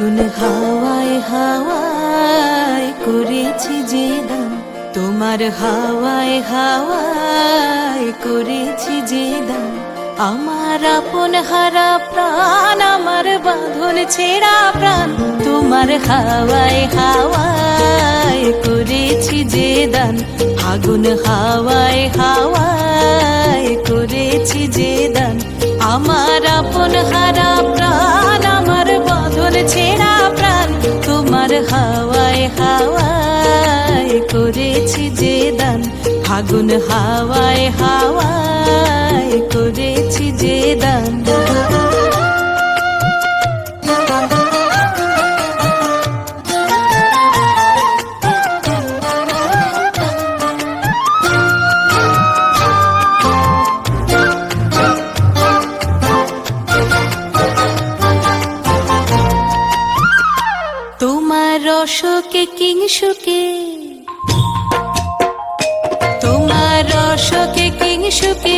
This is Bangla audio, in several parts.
ফাগুন হাওয়ায় হাওয়ায় করেছি যে দান, তোমার হাওয়ায় হাওয়ায় করেছি যে দান। আমার আপন হারা প্রাণ, আমার বাঁধন ছেঁড়া প্রাণ, তোমার হাওয়ায় হাওয়ায় করেছি যে দান। ফাগুন হাওয়ায় হাওয়ায় করেছি যে দান। আমার আপন হারা প্রাণ, আমার বাঁধন ছেঁড়া প্রাণ, তোমার হাওয়ায় হাওয়ায় করেছি যে দান। ফাগুন হাওয়ায় হাওয়ায় করেছি যে দান। তোমার রসকে কিংসুকে, তোমার রসকে কিংসুকে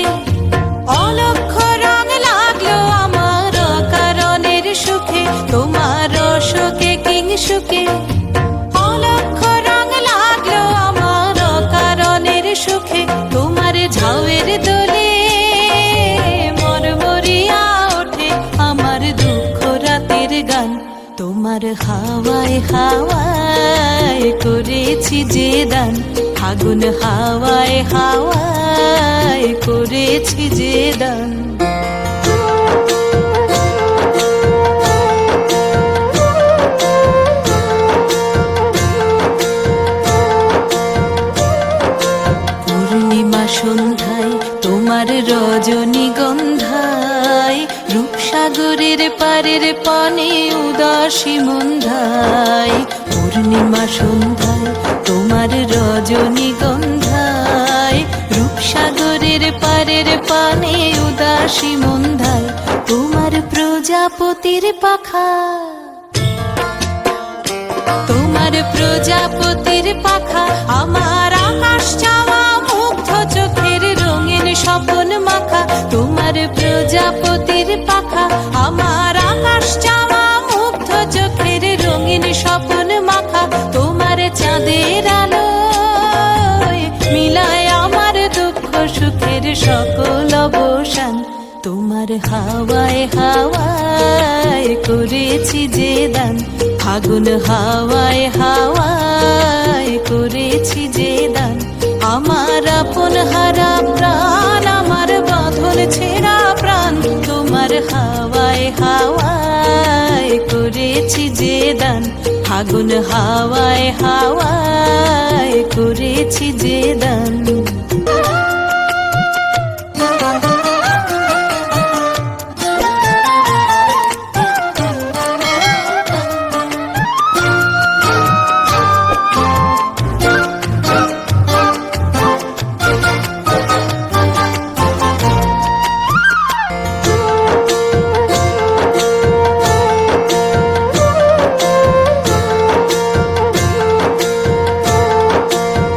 অলক্ষ রং লাগলো আমার কারণের সুখে। তোমার রসকে কিংসুকে অলক্ষ রং লাগলো আমার কারণের সুখে। তোমার ঝাউয়ের দোলে মরমরিয়া ওঠে আমার দুঃখ রাতের গান। তোমার হাওয়ায় হাওয়ায় করেছি যে দান। ফাগুন হাওয়ায় হাওয়ায় করেছি যে দান। পূর্ণিমা সন্ধ্যায় তোমার রজনীগন্ধায়, রূপসাগরের পারের পানে উদাসী মন্ধায়। পূর্ণিমা সন্ধ্যায় তোমার রজনীগন্ধায়, রূপসাগরের পারের পানে উদাসী মন্ধায়। তোমার প্রজাপতির পাখা, তোমার প্রজাপতির পাখা আমার আকাশ চাওয়া মুগ্ধ চোখের রঙিন স্বপন মাখা। তোমার প্রজাপতির পাখা আমার আকাশ চাওয়া মুগ্ধ চোখের রঙিন স্বপন মাখা। তোমার চাঁদের আলোয় মিলায় আমার দুঃখ সুখের সকল অবসান। তোমার হাওয়ায় হাওয়ায় করেছি যে দান। ফাগুন হাওয়ায় হাওয়ায় করেছি যে দান। আমার আপন হারা প্রাণ, আমার বাঁধন ছেঁড়া প্রাণ, তোমার হাওয়ায় হাওয়ায় করেছি যে দান। ফাগুন হাওয়ায় হাওয়ায় করেছি যে দান।